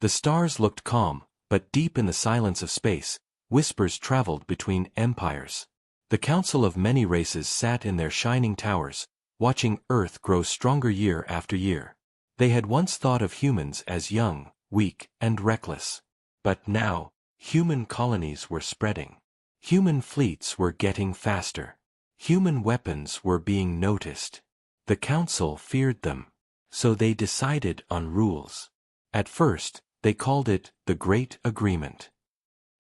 The stars looked calm, but deep in the silence of space, whispers traveled between empires. The council of many races sat in their shining towers, watching Earth grow stronger year after year. They had once thought of humans as young, weak, and reckless. But now, human colonies were spreading. Human fleets were getting faster. Human weapons were being noticed. The council feared them. So they decided on rules. At first, they called it the Great Agreement.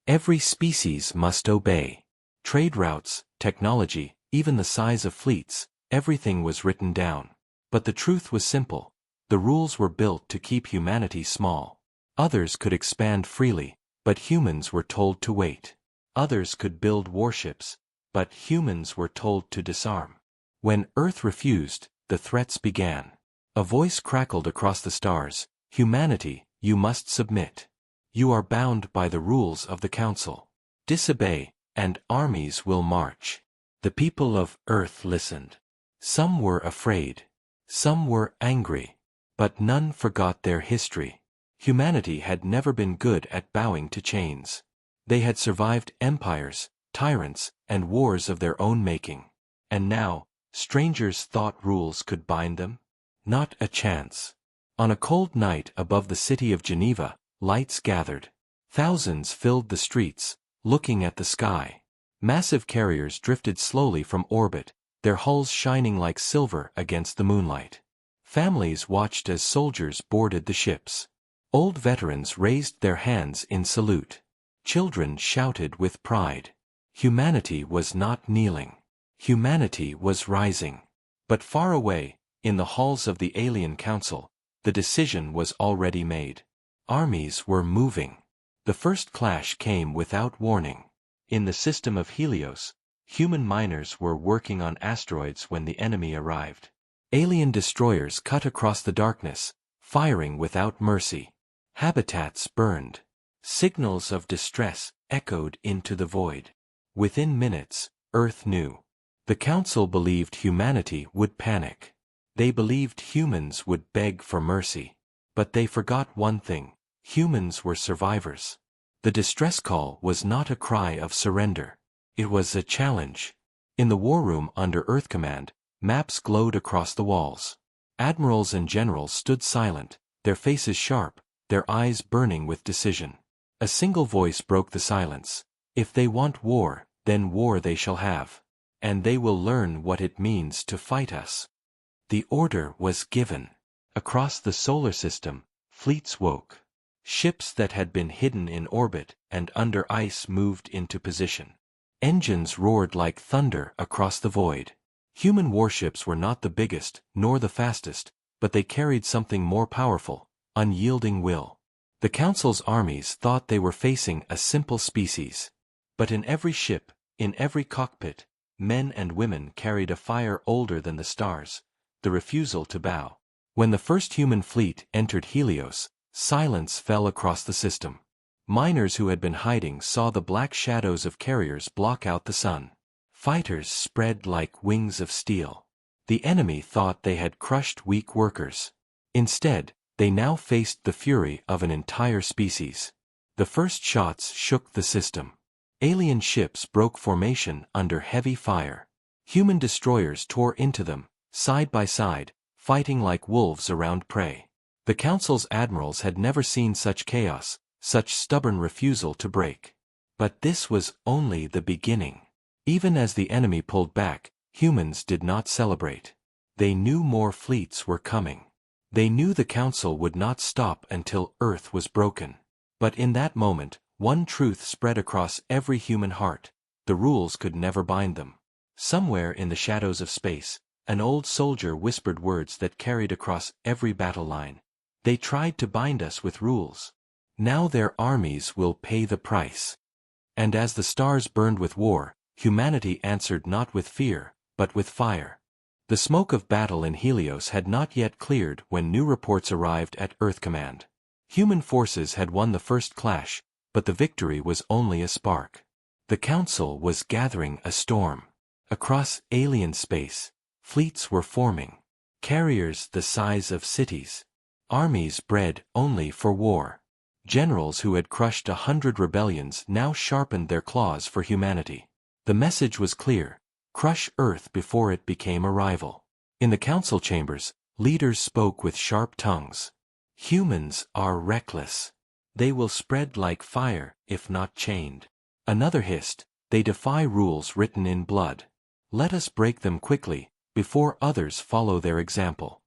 Every species must obey. Trade routes, technology, even the size of fleets, everything was written down. But the truth was simple. The rules were built to keep humanity small. Others could expand freely, but humans were told to wait. Others could build warships, but humans were told to disarm. When Earth refused, the threats began. A voice crackled across the stars, "Humanity, you must submit. You are bound by the rules of the Council. Disobey, and armies will march." The people of Earth listened. Some were afraid. Some were angry. But none forgot their history. Humanity had never been good at bowing to chains. They had survived empires, tyrants, and wars of their own making. And now, strangers thought rules could bind them? Not a chance. On a cold night above the city of Geneva, lights gathered. Thousands filled the streets, looking at the sky. Massive carriers drifted slowly from orbit, their hulls shining like silver against the moonlight. Families watched as soldiers boarded the ships. Old veterans raised their hands in salute. Children shouted with pride. Humanity was not kneeling. Humanity was rising. But far away, in the halls of the Alien Council, the decision was already made. Armies were moving. The first clash came without warning. In the system of Helios, human miners were working on asteroids when the enemy arrived. Alien destroyers cut across the darkness, firing without mercy. Habitats burned. Signals of distress echoed into the void. Within minutes, Earth knew. The Council believed humanity would panic. They believed humans would beg for mercy. But they forgot one thing: humans were survivors. The distress call was not a cry of surrender. It was a challenge. In the war room under Earth Command, maps glowed across the walls. Admirals and generals stood silent, their faces sharp, their eyes burning with decision. A single voice broke the silence. If they want war, then war they shall have. And they will learn what it means to fight us. The order was given. Across the solar system, fleets woke. Ships that had been hidden in orbit and under ice moved into position. Engines roared like thunder across the void. Human warships were not the biggest, nor the fastest, but they carried something more powerful: unyielding will. The Council's armies thought they were facing a simple species. But in every ship, in every cockpit, men and women carried a fire older than the stars: the refusal to bow. When the first human fleet entered Helios, silence fell across the system. Miners who had been hiding saw the black shadows of carriers block out the sun. Fighters spread like wings of steel. The enemy thought they had crushed weak workers. Instead, they now faced the fury of an entire species. The first shots shook the system. Alien ships broke formation under heavy fire. Human destroyers tore into them, side by side, fighting like wolves around prey. The Council's admirals had never seen such chaos, such stubborn refusal to break. But this was only the beginning. Even as the enemy pulled back, humans did not celebrate. They knew more fleets were coming. They knew the Council would not stop until Earth was broken. But in that moment, one truth spread across every human heart: the rules could never bind them. Somewhere in the shadows of space, an old soldier whispered words that carried across every battle line. They tried to bind us with rules. Now their armies will pay the price. And as the stars burned with war, humanity answered not with fear, but with fire. The smoke of battle in Helios had not yet cleared when new reports arrived at Earth Command. Human forces had won the first clash, but the victory was only a spark. The Council was gathering a storm. Across alien space, fleets were forming. Carriers the size of cities. Armies bred only for war. Generals who had crushed 100 rebellions now sharpened their claws for humanity. The message was clear: crush Earth before it became a rival. In the council chambers, leaders spoke with sharp tongues. Humans are reckless. They will spread like fire if not chained. Another hissed, they defy rules written in blood. Let us break them quickly, before others follow their example.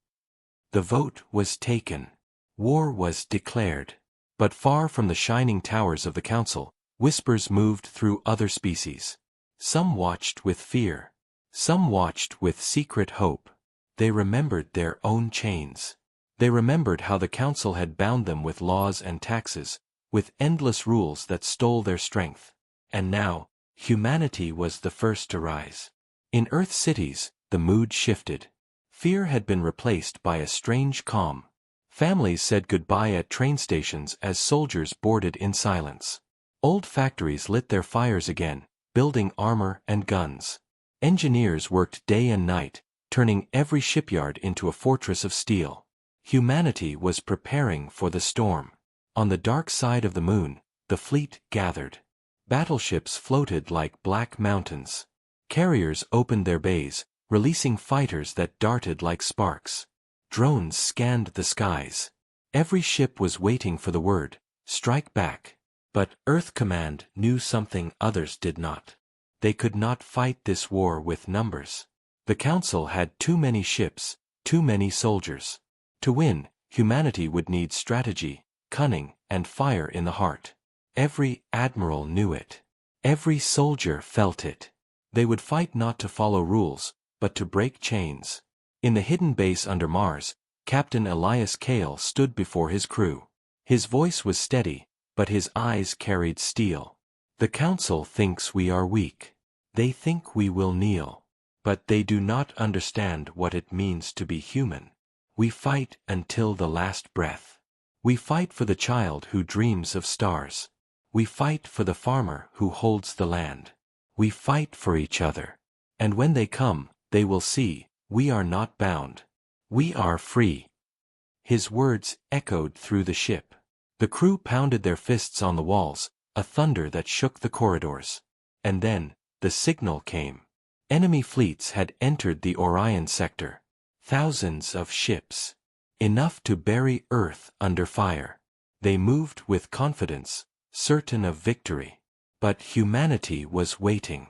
The vote was taken. War was declared. But far from the shining towers of the council, whispers moved through other species. Some watched with fear. Some watched with secret hope. They remembered their own chains. They remembered how the council had bound them with laws and taxes, with endless rules that stole their strength. And now, humanity was the first to rise. In Earth cities, the mood shifted. Fear had been replaced by a strange calm. Families said goodbye at train stations as soldiers boarded in silence. Old factories lit their fires again, building armor and guns. Engineers worked day and night, turning every shipyard into a fortress of steel. Humanity was preparing for the storm. On the dark side of the moon, the fleet gathered. Battleships floated like black mountains. Carriers opened their bays, releasing fighters that darted like sparks. Drones scanned the skies. Every ship was waiting for the word, strike back. But Earth Command knew something others did not. They could not fight this war with numbers. The Council had too many ships, too many soldiers. To win, humanity would need strategy, cunning, and fire in the heart. Every admiral knew it. Every soldier felt it. They would fight not to follow rules, but to break chains. In the hidden base under Mars, Captain Elias Kale stood before his crew. His voice was steady, but his eyes carried steel. The Council thinks we are weak. They think we will kneel. But they do not understand what it means to be human. We fight until the last breath. We fight for the child who dreams of stars. We fight for the farmer who holds the land. We fight for each other. And when they come, they will see, we are not bound. We are free. His words echoed through the ship. The crew pounded their fists on the walls, a thunder that shook the corridors. And then, the signal came. Enemy fleets had entered the Orion sector. Thousands of ships. Enough to bury Earth under fire. They moved with confidence, certain of victory. But humanity was waiting.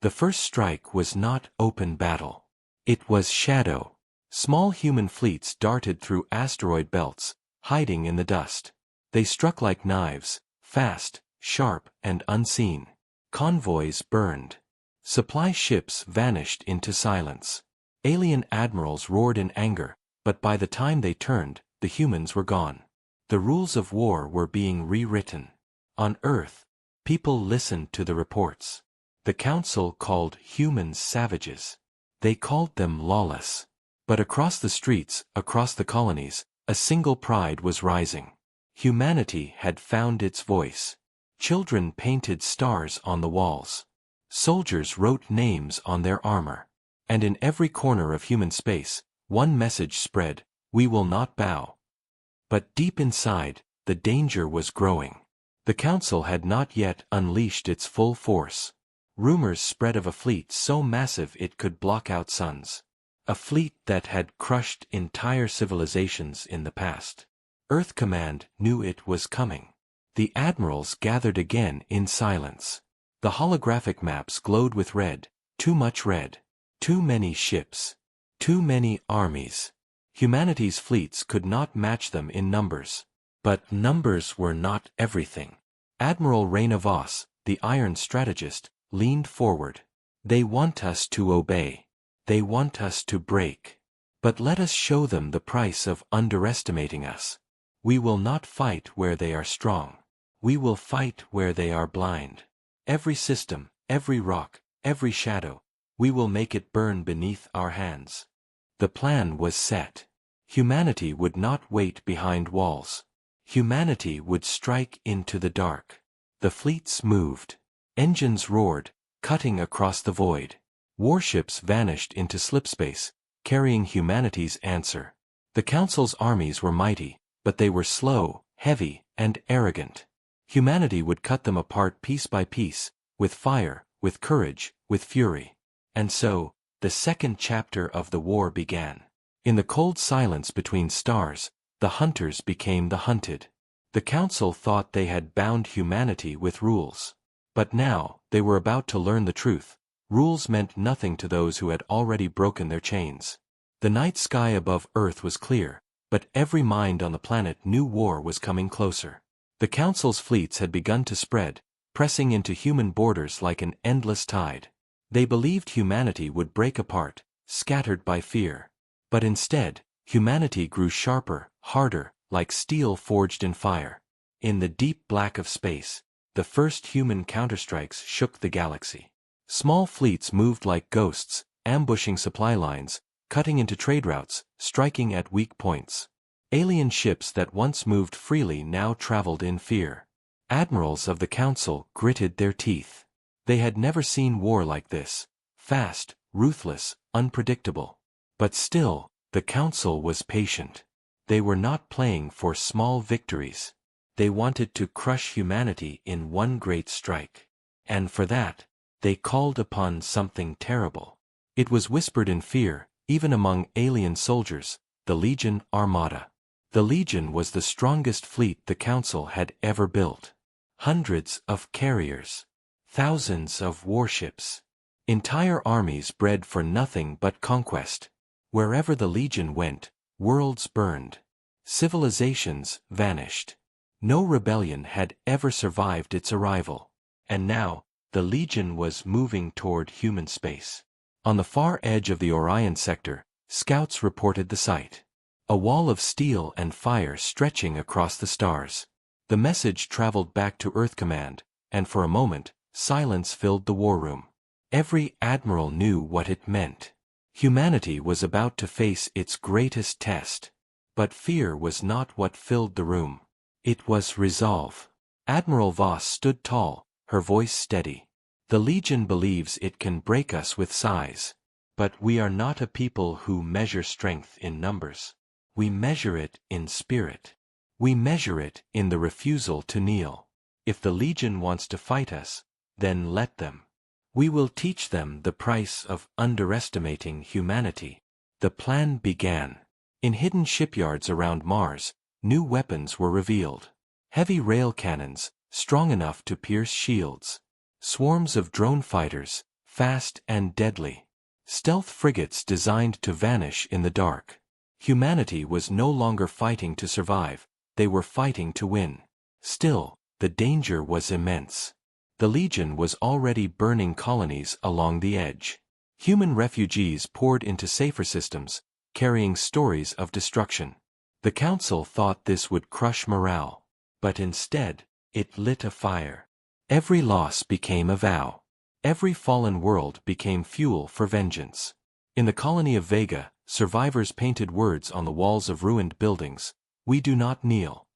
The first strike was not open battle. It was shadow. Small human fleets darted through asteroid belts, hiding in the dust. They struck like knives, fast, sharp, and unseen. Convoys burned. Supply ships vanished into silence. Alien admirals roared in anger, but by the time they turned, the humans were gone. The rules of war were being rewritten. On Earth, people listened to the reports. The Council called humans savages. They called them lawless. But across the streets, across the colonies, a single pride was rising. Humanity had found its voice. Children painted stars on the walls. Soldiers wrote names on their armor. And in every corner of human space, one message spread: we will not bow. But deep inside, the danger was growing. The Council had not yet unleashed its full force. Rumors spread of a fleet so massive it could block out suns. A fleet that had crushed entire civilizations in the past. Earth Command knew it was coming. The admirals gathered again in silence. The holographic maps glowed with red, too much red. Too many ships. Too many armies. Humanity's fleets could not match them in numbers. But numbers were not everything. Admiral Raina Voss, the Iron Strategist, leaned forward. They want us to obey. They want us to break. But let us show them the price of underestimating us. We will not fight where they are strong. We will fight where they are blind. Every system, every rock, every shadow, we will make it burn beneath our hands. The plan was set. Humanity would not wait behind walls. Humanity would strike into the dark. The fleets moved. Engines roared, cutting across the void. Warships vanished into slipspace, carrying humanity's answer. The Council's armies were mighty, but they were slow, heavy, and arrogant. Humanity would cut them apart piece by piece, with fire, with courage, with fury. And so, the second chapter of the war began. In the cold silence between stars, the hunters became the hunted. The council thought they had bound humanity with rules. But now, they were about to learn the truth. Rules meant nothing to those who had already broken their chains. The night sky above Earth was clear, but every mind on the planet knew war was coming closer. The council's fleets had begun to spread, pressing into human borders like an endless tide. They believed humanity would break apart, scattered by fear. But instead, humanity grew sharper, harder, like steel forged in fire. In the deep black of space, the first human counterstrikes shook the galaxy. Small fleets moved like ghosts, ambushing supply lines, cutting into trade routes, striking at weak points. Alien ships that once moved freely now traveled in fear. Admirals of the council gritted their teeth. They had never seen war like this, fast, ruthless, unpredictable. But still, the council was patient. They were not playing for small victories. They wanted to crush humanity in one great strike. And for that, they called upon something terrible. It was whispered in fear, even among alien soldiers, the Legion Armada. The Legion was the strongest fleet the Council had ever built. Hundreds of carriers. Thousands of warships. Entire armies bred for nothing but conquest. Wherever the Legion went, worlds burned. Civilizations vanished. No rebellion had ever survived its arrival. And now, the Legion was moving toward human space. On the far edge of the Orion sector, scouts reported the sight. A wall of steel and fire stretching across the stars. The message traveled back to Earth Command, and for a moment, silence filled the war room. Every admiral knew what it meant. Humanity was about to face its greatest test. But fear was not what filled the room. It was resolve. Admiral Voss stood tall, her voice steady. The Legion believes it can break us with size. But we are not a people who measure strength in numbers. We measure it in spirit. We measure it in the refusal to kneel. If the Legion wants to fight us, then let them. We will teach them the price of underestimating humanity. The plan began. In hidden shipyards around Mars, new weapons were revealed. Heavy rail cannons, strong enough to pierce shields. Swarms of drone fighters, fast and deadly. Stealth frigates designed to vanish in the dark. Humanity was no longer fighting to survive, they were fighting to win. Still, the danger was immense. The Legion was already burning colonies along the edge. Human refugees poured into safer systems, carrying stories of destruction. The Council thought this would crush morale. But instead, it lit a fire. Every loss became a vow. Every fallen world became fuel for vengeance. In the colony of Vega, survivors painted words on the walls of ruined buildings, "We do not kneel."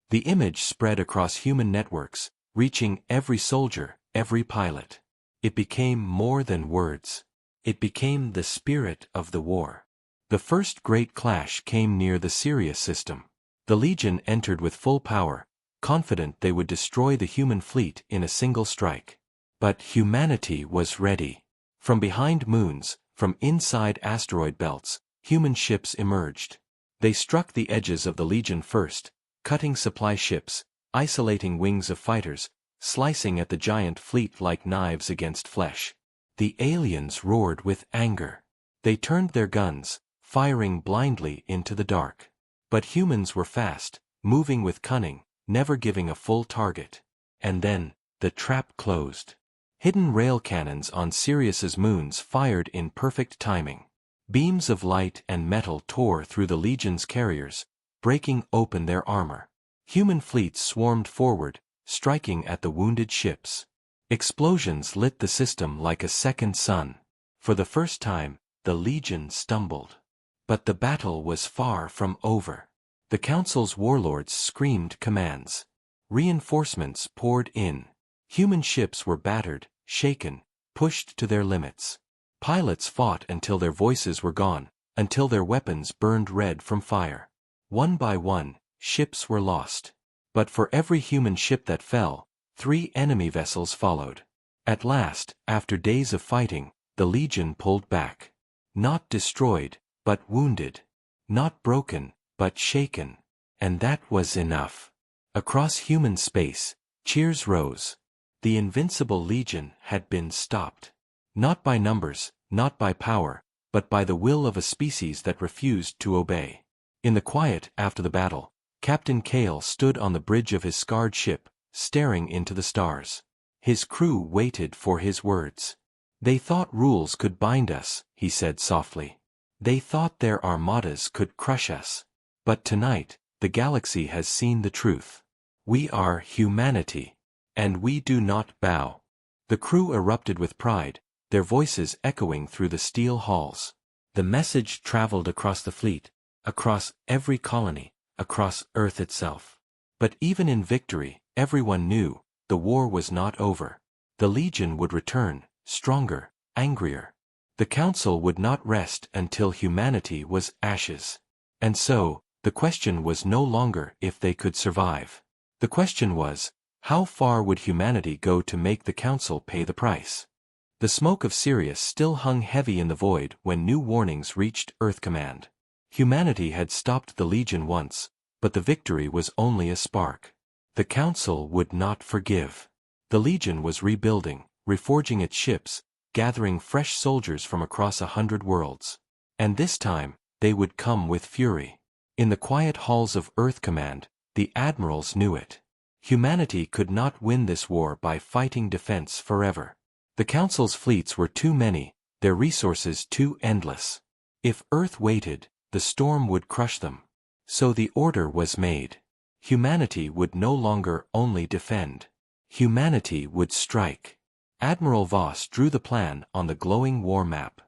The image spread across human networks, reaching every soldier, every pilot. It became more than words. It became the spirit of the war. The first great clash came near the Sirius system. The Legion entered with full power, confident they would destroy the human fleet in a single strike. But humanity was ready. From behind moons, from inside asteroid belts, human ships emerged. They struck the edges of the Legion first, cutting supply ships, isolating wings of fighters, slicing at the giant fleet like knives against flesh. The aliens roared with anger. They turned their guns, firing blindly into the dark. But humans were fast, moving with cunning, never giving a full target. And then, the trap closed. Hidden rail cannons on Sirius's moons fired in perfect timing. Beams of light and metal tore through the Legion's carriers, breaking open their armor. Human fleets swarmed forward, striking at the wounded ships. Explosions lit the system like a second sun. For the first time, the Legion stumbled. But the battle was far from over. The Council's warlords screamed commands. Reinforcements poured in. Human ships were battered, shaken, pushed to their limits. Pilots fought until their voices were gone, until their weapons burned red from fire. One by one, ships were lost. But for every human ship that fell, 3 enemy vessels followed. At last, after days of fighting, the Legion pulled back. Not destroyed, but wounded. Not broken, but shaken. And that was enough. Across human space, cheers rose. The invincible Legion had been stopped. Not by numbers, not by power, but by the will of a species that refused to obey. In the quiet after the battle, Captain Cale stood on the bridge of his scarred ship, staring into the stars. His crew waited for his words. "They thought rules could bind us," he said softly. "They thought their armadas could crush us. But tonight, the galaxy has seen the truth. We are humanity. And we do not bow." The crew erupted with pride, their voices echoing through the steel halls. The message traveled across the fleet, across every colony, across Earth itself. But even in victory, everyone knew, the war was not over. The Legion would return, stronger, angrier. The Council would not rest until humanity was ashes. And so, the question was no longer if they could survive. The question was, how far would humanity go to make the Council pay the price? The smoke of Sirius still hung heavy in the void when new warnings reached Earth Command. Humanity had stopped the Legion once, but the victory was only a spark. The Council would not forgive. The Legion was rebuilding, reforging its ships, gathering fresh soldiers from across 100 worlds. And this time, they would come with fury. In the quiet halls of Earth Command, the admirals knew it. Humanity could not win this war by fighting defense forever. The Council's fleets were too many, their resources too endless. If Earth waited, the storm would crush them. So the order was made. Humanity would no longer only defend. Humanity would strike. Admiral Voss drew the plan on the glowing war map.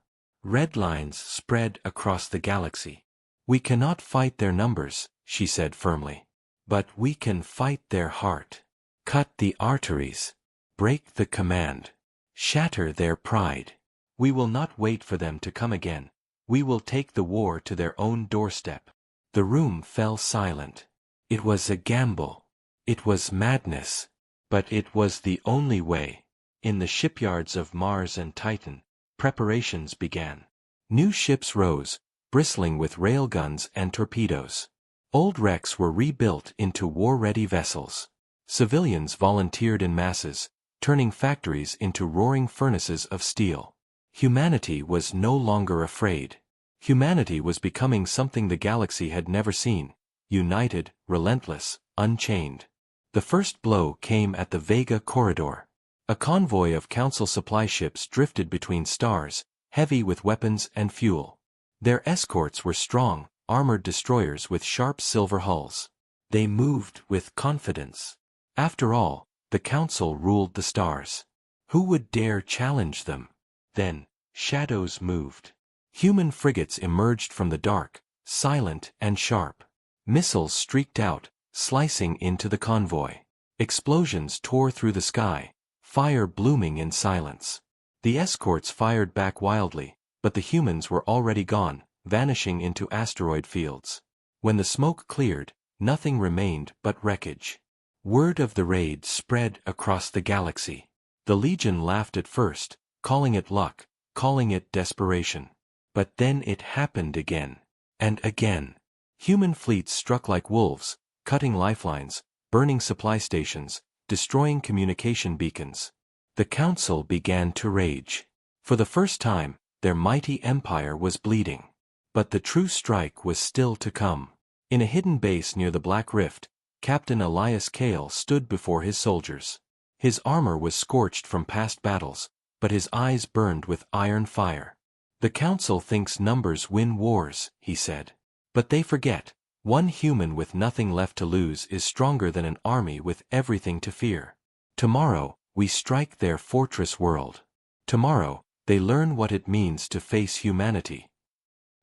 Red lines spread across the galaxy. "We cannot fight their numbers," she said firmly. "But we can fight their heart. Cut the arteries. Break the command. Shatter their pride. We will not wait for them to come again. We will take the war to their own doorstep." The room fell silent. It was a gamble. It was madness. But it was the only way. In the shipyards of Mars and Titan, preparations began. New ships rose, bristling with railguns and torpedoes. Old wrecks were rebuilt into war-ready vessels. Civilians volunteered in masses, turning factories into roaring furnaces of steel. Humanity was no longer afraid. Humanity was becoming something the galaxy had never seen, united, relentless, unchained. The first blow came at the Vega Corridor. A convoy of Council supply ships drifted between stars, heavy with weapons and fuel. Their escorts were strong, armored destroyers with sharp silver hulls. They moved with confidence. After all, the Council ruled the stars. Who would dare challenge them? Then, shadows moved. Human frigates emerged from the dark, silent and sharp. Missiles streaked out, slicing into the convoy. Explosions tore through the sky, fire blooming in silence. The escorts fired back wildly, but the humans were already gone, vanishing into asteroid fields. When the smoke cleared, nothing remained but wreckage. Word of the raid spread across the galaxy. The Legion laughed at first, calling it luck, calling it desperation. But then it happened again. And again. Human fleets struck like wolves, cutting lifelines, burning supply stations, destroying communication beacons. The Council began to rage. For the first time, their mighty empire was bleeding. But the true strike was still to come. In a hidden base near the Black Rift, Captain Elias Cale stood before his soldiers. His armor was scorched from past battles, but his eyes burned with iron fire. "The Council thinks numbers win wars," he said. "But they forget, one human with nothing left to lose is stronger than an army with everything to fear. Tomorrow, we strike their fortress world. Tomorrow, they learn what it means to face humanity."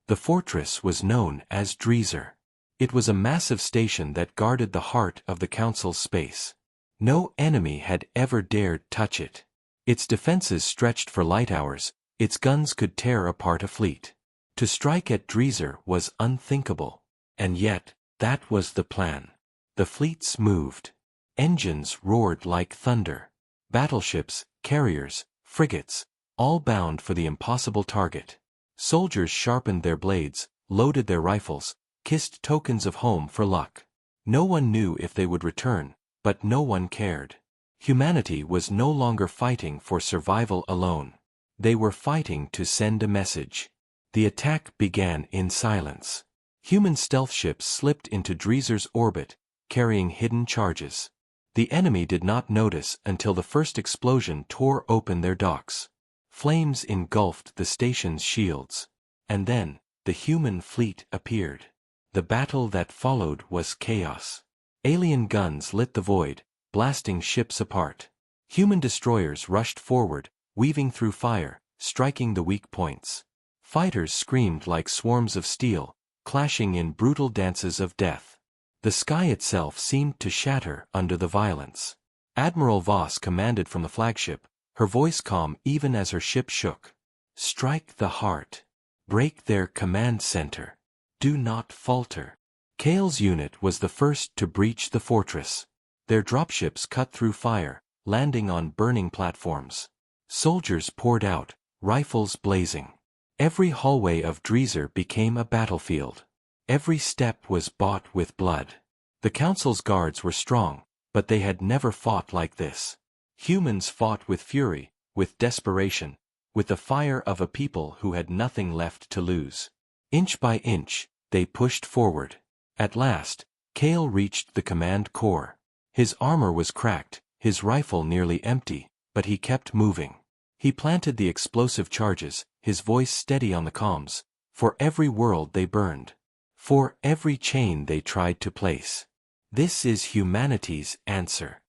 The fortress was known as Dreezer. It was a massive station that guarded the heart of the Council's space. No enemy had ever dared touch it. Its defenses stretched for light hours, its guns could tear apart a fleet. To strike at Dreezer was unthinkable. And yet, that was the plan. The fleets moved. Engines roared like thunder. Battleships, carriers, frigates, all bound for the impossible target. Soldiers sharpened their blades, loaded their rifles, kissed tokens of home for luck. No one knew if they would return, but no one cared. Humanity was no longer fighting for survival alone. They were fighting to send a message. The attack began in silence. Human stealth ships slipped into Dreezer's orbit, carrying hidden charges. The enemy did not notice until the first explosion tore open their docks. Flames engulfed the station's shields. And then, the human fleet appeared. The battle that followed was chaos. Alien guns lit the void, blasting ships apart. Human destroyers rushed forward, weaving through fire, striking the weak points. Fighters screamed like swarms of steel, clashing in brutal dances of death. The sky itself seemed to shatter under the violence. Admiral Voss commanded from the flagship, her voice calm even as her ship shook. "Strike the heart. Break their command center. Do not falter." Kale's unit was the first to breach the fortress. Their dropships cut through fire, landing on burning platforms. Soldiers poured out, rifles blazing. Every hallway of Dreezer became a battlefield. Every step was bought with blood. The Council's guards were strong, but they had never fought like this. Humans fought with fury, with desperation, with the fire of a people who had nothing left to lose. Inch by inch, they pushed forward. At last, Kale reached the command core. His armor was cracked, his rifle nearly empty, but he kept moving. He planted the explosive charges, his voice steady on the comms. For every world they burned. For every chain they tried to place. This is humanity's answer.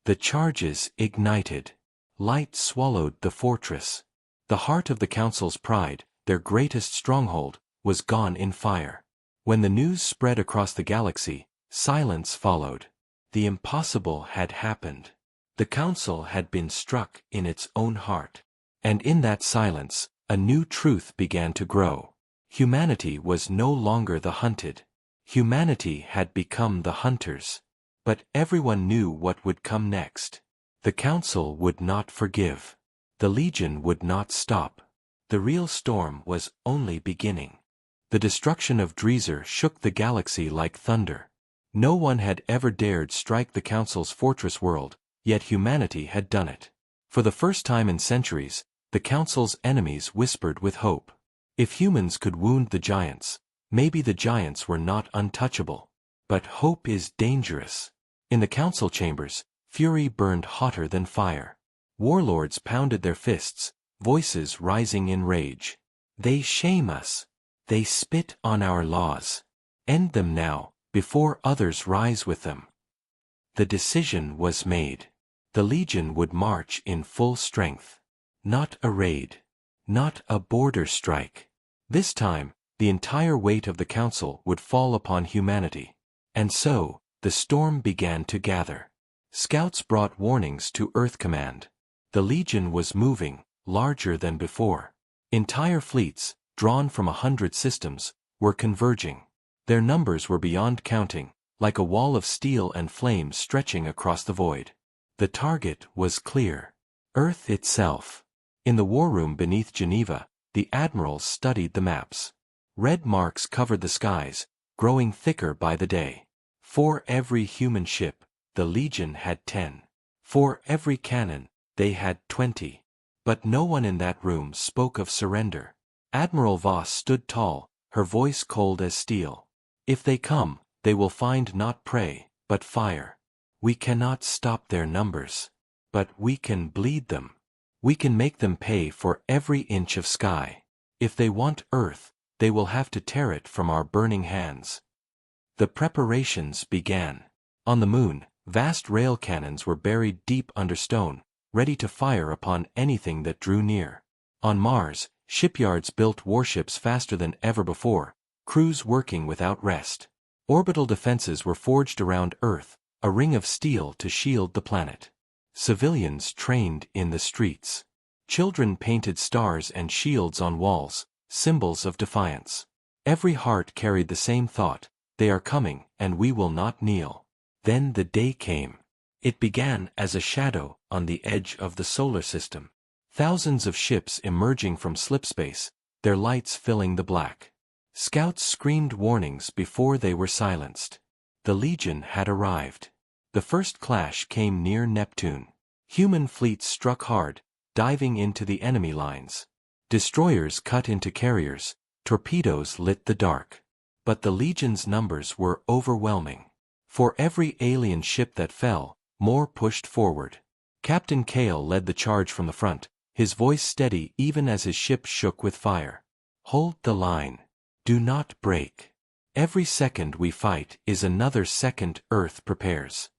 The charges ignited. Light swallowed the fortress. The heart of the Council's pride, their greatest stronghold, was gone in fire. When the news spread across the galaxy, silence followed. The impossible had happened. The Council had been struck in its own heart. And in that silence, a new truth began to grow. Humanity was no longer the hunted. Humanity had become the hunters. But everyone knew what would come next. The Council would not forgive. The Legion would not stop. The real storm was only beginning. The destruction of Dreezer shook the galaxy like thunder. No one had ever dared strike the Council's fortress world, yet humanity had done it. For the first time in centuries, the Council's enemies whispered with hope. If humans could wound the giants, maybe the giants were not untouchable. But hope is dangerous. In the Council chambers, fury burned hotter than fire. Warlords pounded their fists, voices rising in rage. They shame us. They spit on our laws. End them now, before others rise with them. The decision was made. The Legion would march in full strength. Not a raid. Not a border strike. This time, the entire weight of the Council would fall upon humanity. And so, the storm began to gather. Scouts brought warnings to Earth Command. The Legion was moving, larger than before. Entire fleets, drawn from 100 systems, were converging. Their numbers were beyond counting, like a wall of steel and flame stretching across the void. The target was clear. Earth itself. In the war room beneath Geneva, the admirals studied the maps. Red marks covered the skies, growing thicker by the day. For every human ship, the Legion had 10. For every cannon, they had 20. But no one in that room spoke of surrender. Admiral Voss stood tall, her voice cold as steel. If they come, they will find not prey, but fire. We cannot stop their numbers. But we can bleed them. We can make them pay for every inch of sky. If they want Earth, they will have to tear it from our burning hands. The preparations began. On the Moon, vast rail cannons were buried deep under stone, ready to fire upon anything that drew near. On Mars, shipyards built warships faster than ever before, crews working without rest. Orbital defenses were forged around Earth, a ring of steel to shield the planet. Civilians trained in the streets. Children painted stars and shields on walls, symbols of defiance. Every heart carried the same thought: they are coming, and we will not kneel. Then the day came. It began as a shadow on the edge of the solar system. Thousands of ships emerging from slipspace, their lights filling the black. Scouts screamed warnings before they were silenced. The Legion had arrived. The first clash came near Neptune. Human fleets struck hard, diving into the enemy lines. Destroyers cut into carriers, torpedoes lit the dark. But the Legion's numbers were overwhelming. For every alien ship that fell, more pushed forward. Captain Kale led the charge from the front, his voice steady even as his ship shook with fire. Hold the line. Do not break. Every second we fight is another second Earth prepares.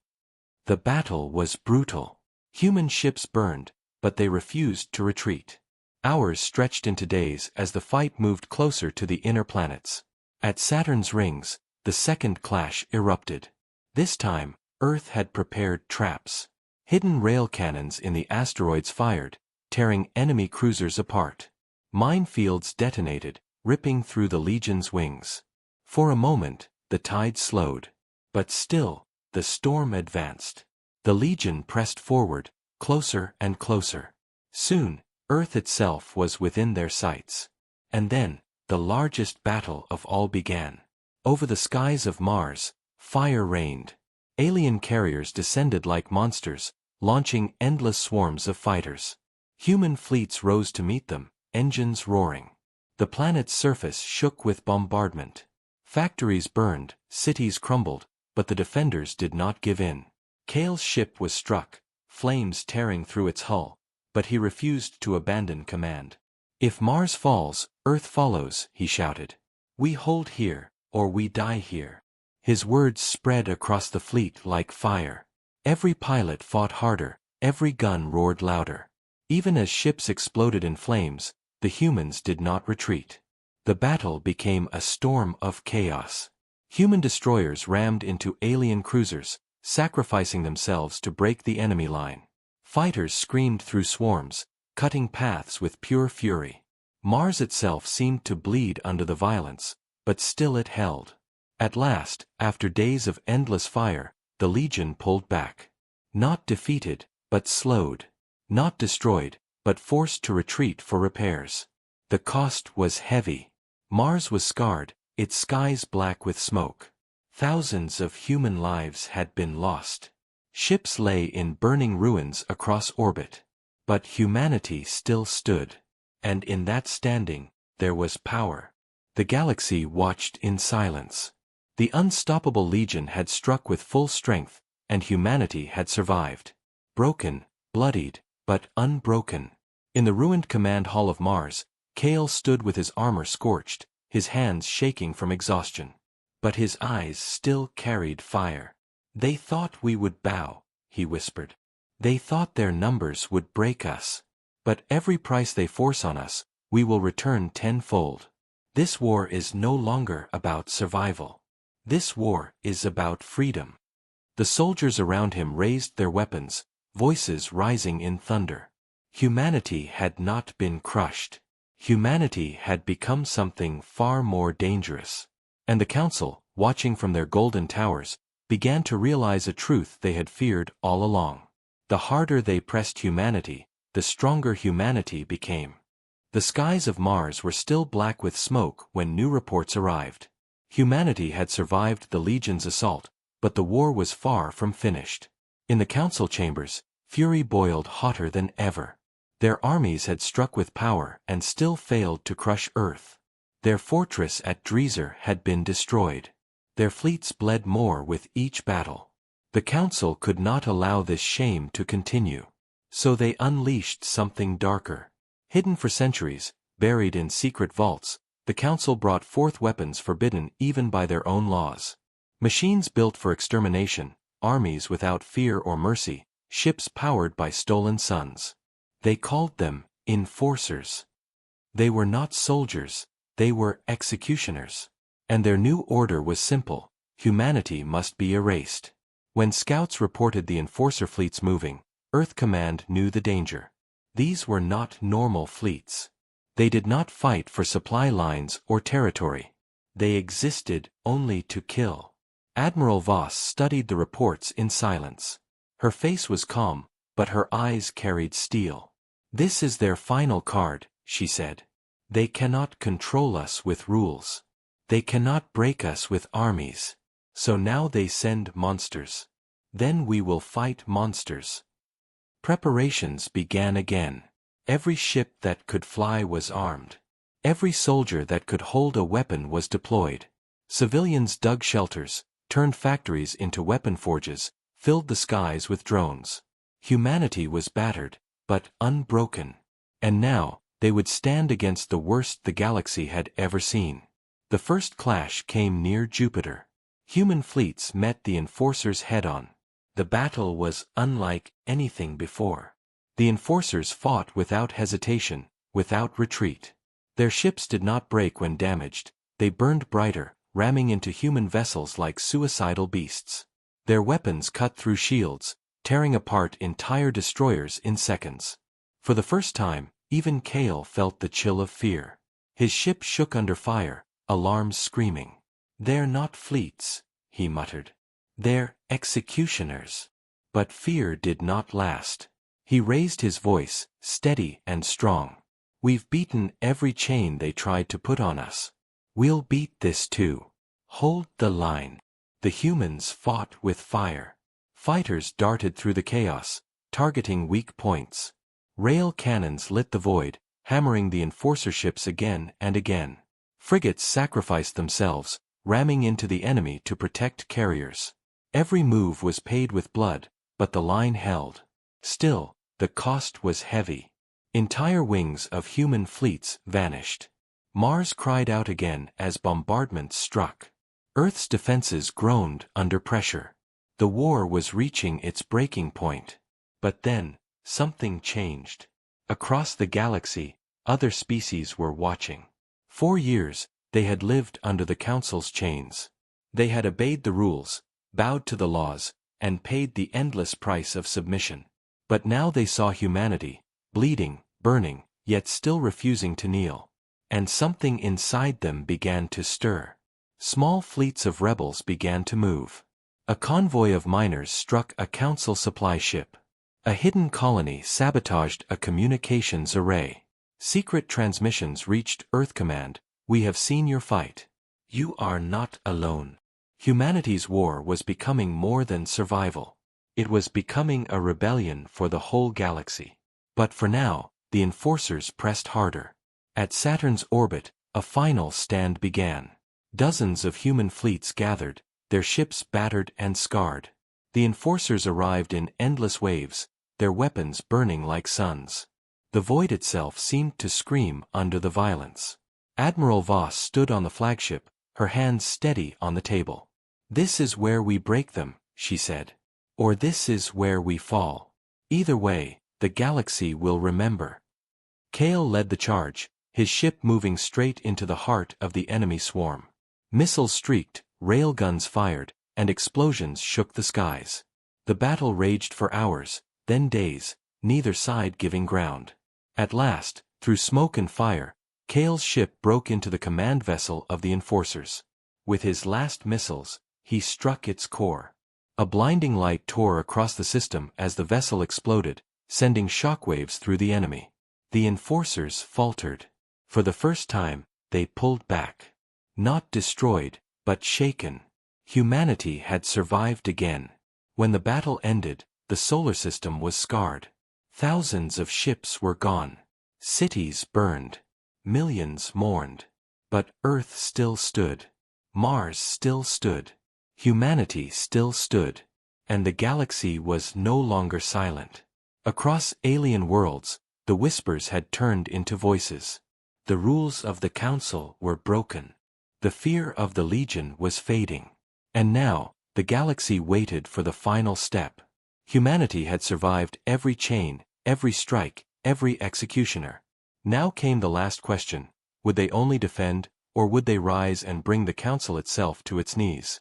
The battle was brutal. Human ships burned, but they refused to retreat. Hours stretched into days as the fight moved closer to the inner planets. At Saturn's rings, the second clash erupted. This time, Earth had prepared traps. Hidden rail cannons in the asteroids fired, tearing enemy cruisers apart. Minefields detonated, ripping through the Legion's wings. For a moment, the tide slowed. But still, the storm advanced. The Legion pressed forward, closer and closer. Soon, Earth itself was within their sights. And then, the largest battle of all began. Over the skies of Mars, fire rained. Alien carriers descended like monsters, launching endless swarms of fighters. Human fleets rose to meet them, engines roaring. The planet's surface shook with bombardment. Factories burned, cities crumbled, but the defenders did not give in. Kale's ship was struck, flames tearing through its hull, but he refused to abandon command. If Mars falls, Earth follows, he shouted. We hold here, or we die here. His words spread across the fleet like fire. Every pilot fought harder, every gun roared louder. Even as ships exploded in flames, the humans did not retreat. The battle became a storm of chaos. Human destroyers rammed into alien cruisers, sacrificing themselves to break the enemy line. Fighters screamed through swarms, cutting paths with pure fury. Mars itself seemed to bleed under the violence, but still it held. At last, after days of endless fire, the Legion pulled back. Not defeated, but slowed. Not destroyed, but forced to retreat for repairs. The cost was heavy. Mars was scarred, its skies black with smoke. Thousands of human lives had been lost. Ships lay in burning ruins across orbit. But humanity still stood. And in that standing, there was power. The galaxy watched in silence. The unstoppable Legion had struck with full strength, and humanity had survived. Broken, bloodied, but unbroken. In the ruined command hall of Mars, Kale stood with his armor scorched, his hands shaking from exhaustion. But his eyes still carried fire. They thought we would bow, he whispered. They thought their numbers would break us. But every price they force on us, we will return tenfold. This war is no longer about survival. This war is about freedom. The soldiers around him raised their weapons, voices rising in thunder. Humanity had not been crushed. Humanity had become something far more dangerous. And the Council, watching from their golden towers, began to realize a truth they had feared all along. The harder they pressed humanity, the stronger humanity became. The skies of Mars were still black with smoke when new reports arrived. Humanity had survived the Legion's assault, but the war was far from finished. In the council chambers, fury boiled hotter than ever. Their armies had struck with power and still failed to crush Earth. Their fortress at Dreezer had been destroyed. Their fleets bled more with each battle. The council could not allow this shame to continue. So they unleashed something darker. Hidden for centuries, buried in secret vaults, the council brought forth weapons forbidden even by their own laws. Machines built for extermination, armies without fear or mercy, ships powered by stolen suns. They called them enforcers. They were not soldiers, they were executioners. And their new order was simple: humanity must be erased. When scouts reported the enforcer fleets moving, Earth Command knew the danger. These were not normal fleets. They did not fight for supply lines or territory. They existed only to kill. Admiral Voss studied the reports in silence. Her face was calm, but her eyes carried steel. "This is their final card," she said. "They cannot control us with rules. They cannot break us with armies. So now they send monsters. Then we will fight monsters." Preparations began again. Every ship that could fly was armed. Every soldier that could hold a weapon was deployed. Civilians dug shelters, turned factories into weapon forges, filled the skies with drones. Humanity was battered, but unbroken. And now, they would stand against the worst the galaxy had ever seen. The first clash came near Jupiter. Human fleets met the Enforcers head-on. The battle was unlike anything before. The Enforcers fought without hesitation, without retreat. Their ships did not break when damaged, they burned brighter, ramming into human vessels like suicidal beasts. Their weapons cut through shields, tearing apart entire destroyers in seconds. For the first time, even Kale felt the chill of fear. His ship shook under fire, alarms screaming. "They're not fleets," he muttered. "They're executioners." But fear did not last. He raised his voice, steady and strong. "We've beaten every chain they tried to put on us. We'll beat this too. Hold the line." The humans fought with fire. Fighters darted through the chaos, targeting weak points. Rail cannons lit the void, hammering the Enforcer ships again and again. Frigates sacrificed themselves, ramming into the enemy to protect carriers. Every move was paid with blood, but the line held. Still, the cost was heavy. Entire wings of human fleets vanished. Mars cried out again as bombardments struck. Earth's defenses groaned under pressure. The war was reaching its breaking point. But then, something changed. Across the galaxy, other species were watching. 4 years, they had lived under the Council's chains. They had obeyed the rules, bowed to the laws, and paid the endless price of submission. But now they saw humanity, bleeding, burning, yet still refusing to kneel. And something inside them began to stir. Small fleets of rebels began to move. A convoy of miners struck a Council supply ship. A hidden colony sabotaged a communications array. Secret transmissions reached Earth Command. "We have seen your fight. You are not alone." Humanity's war was becoming more than survival. It was becoming a rebellion for the whole galaxy. But for now, the Enforcers pressed harder. At Saturn's orbit, a final stand began. Dozens of human fleets gathered, their ships battered and scarred. The Enforcers arrived in endless waves, their weapons burning like suns. The void itself seemed to scream under the violence. Admiral Voss stood on the flagship, her hands steady on the table. "This is where we break them," she said. "Or this is where we fall. Either way, the galaxy will remember." Kale led the charge, his ship moving straight into the heart of the enemy swarm. Missiles streaked, railguns fired, and explosions shook the skies. The battle raged for hours, then days, neither side giving ground. At last, through smoke and fire, Kale's ship broke into the command vessel of the Enforcers. With his last missiles, he struck its core. A blinding light tore across the system as the vessel exploded, sending shockwaves through the enemy. The Enforcers faltered. For the first time, they pulled back. Not destroyed, but shaken. Humanity had survived again. When the battle ended, the solar system was scarred. Thousands of ships were gone. Cities burned. Millions mourned. But Earth still stood. Mars still stood. Humanity still stood. And the galaxy was no longer silent. Across alien worlds, the whispers had turned into voices. The rules of the Council were broken. The fear of the Legion was fading. And now, the galaxy waited for the final step. Humanity had survived every chain, every strike, every executioner. Now came the last question: would they only defend, or would they rise and bring the Council itself to its knees?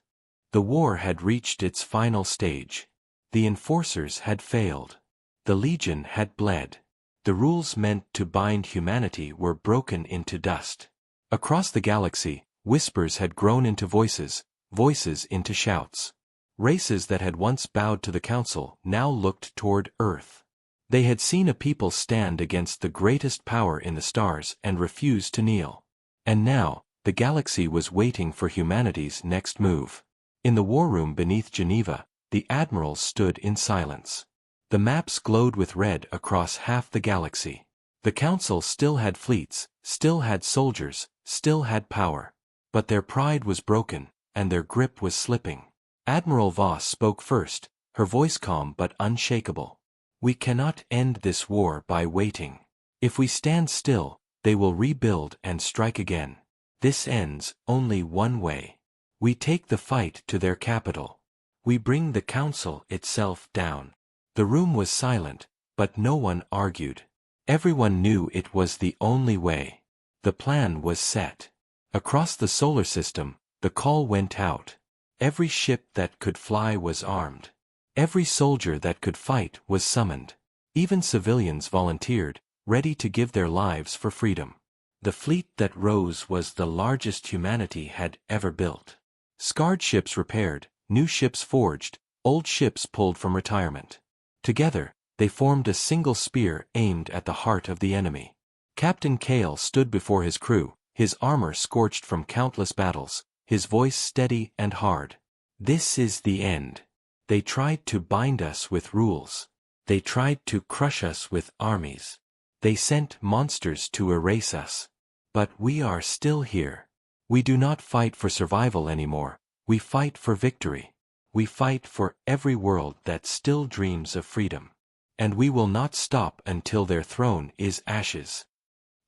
The war had reached its final stage. The Enforcers had failed. The Legion had bled. The rules meant to bind humanity were broken into dust. Across the galaxy, whispers had grown into voices, voices into shouts. Races that had once bowed to the council now looked toward Earth. They had seen a people stand against the greatest power in the stars and refuse to kneel. And now, the galaxy was waiting for humanity's next move. In the war room beneath Geneva, the admirals stood in silence. The maps glowed with red across half the galaxy. The council still had fleets, still had soldiers, still had power. But their pride was broken, and their grip was slipping. Admiral Voss spoke first, her voice calm but unshakable. "We cannot end this war by waiting. If we stand still, they will rebuild and strike again. This ends only one way. We take the fight to their capital. We bring the council itself down." The room was silent, but no one argued. Everyone knew it was the only way. The plan was set. Across the solar system, the call went out. Every ship that could fly was armed. Every soldier that could fight was summoned. Even civilians volunteered, ready to give their lives for freedom. The fleet that rose was the largest humanity had ever built. Scarred ships repaired, new ships forged, old ships pulled from retirement. Together, they formed a single spear aimed at the heart of the enemy. Captain Kale stood before his crew, his armor scorched from countless battles, his voice steady and hard. "This is the end. They tried to bind us with rules. They tried to crush us with armies. They sent monsters to erase us. But we are still here. We do not fight for survival anymore, we fight for victory. We fight for every world that still dreams of freedom. And we will not stop until their throne is ashes."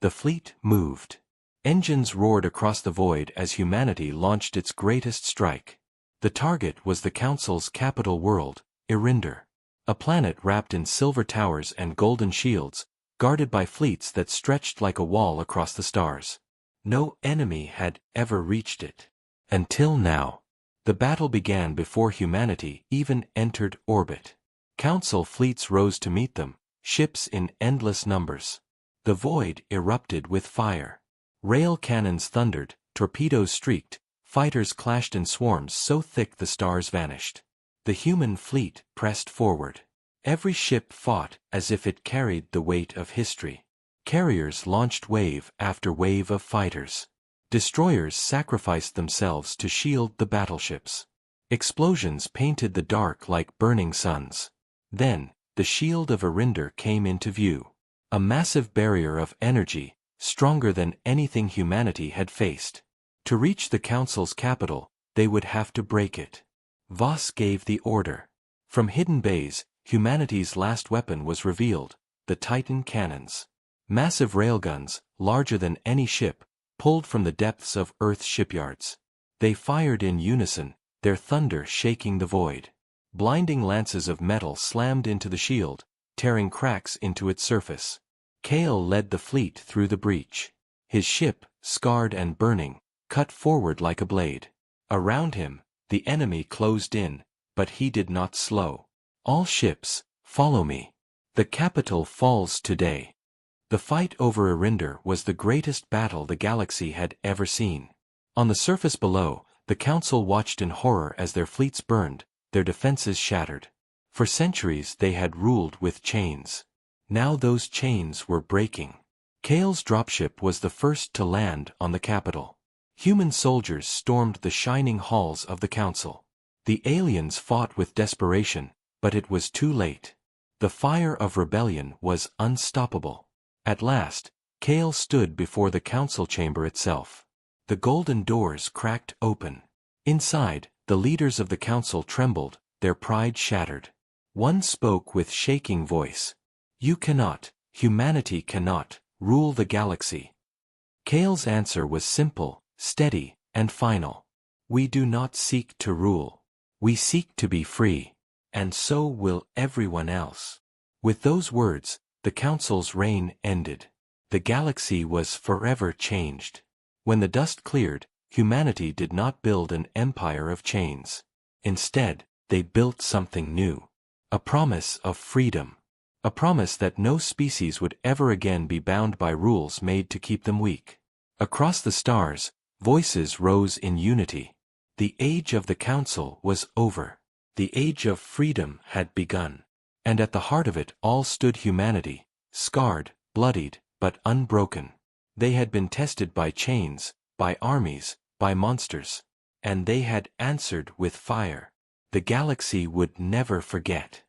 The fleet moved. Engines roared across the void as humanity launched its greatest strike. The target was the Council's capital world, Erinder. A planet wrapped in silver towers and golden shields, guarded by fleets that stretched like a wall across the stars. No enemy had ever reached it. Until now. The battle began before humanity even entered orbit. Council fleets rose to meet them, ships in endless numbers. The void erupted with fire. Rail cannons thundered, torpedoes streaked, fighters clashed in swarms so thick the stars vanished. The human fleet pressed forward. Every ship fought as if it carried the weight of history. Carriers launched wave after wave of fighters. Destroyers sacrificed themselves to shield the battleships. Explosions painted the dark like burning suns. Then, the shield of Erinder came into view. A massive barrier of energy, stronger than anything humanity had faced. To reach the Council's capital, they would have to break it. Voss gave the order. From hidden bays, humanity's last weapon was revealed, the Titan cannons. Massive railguns, larger than any ship, pulled from the depths of Earth's shipyards. They fired in unison, their thunder shaking the void. Blinding lances of metal slammed into the shield, tearing cracks into its surface. Kale led the fleet through the breach. His ship, scarred and burning, cut forward like a blade. Around him, the enemy closed in, but he did not slow. "All ships, follow me. The capital falls today." The fight over Erinder was the greatest battle the galaxy had ever seen. On the surface below, the Council watched in horror as their fleets burned, their defenses shattered. For centuries they had ruled with chains. Now those chains were breaking. Kale's dropship was the first to land on the capital. Human soldiers stormed the shining halls of the Council. The aliens fought with desperation, but it was too late. The fire of rebellion was unstoppable. At last, Kale stood before the council chamber itself. The golden doors cracked open. Inside, the leaders of the council trembled, their pride shattered. One spoke with shaking voice. "You cannot, humanity cannot, rule the galaxy." Kale's answer was simple, steady, and final. "We do not seek to rule. We seek to be free. And so will everyone else." With those words, the council's reign ended. The galaxy was forever changed. When the dust cleared, humanity did not build an empire of chains. Instead, they built something new. A promise of freedom. A promise that no species would ever again be bound by rules made to keep them weak. Across the stars, voices rose in unity. The age of the council was over. The age of freedom had begun. And at the heart of it all stood humanity, scarred, bloodied, but unbroken. They had been tested by chains, by armies, by monsters. And they had answered with fire. The galaxy would never forget.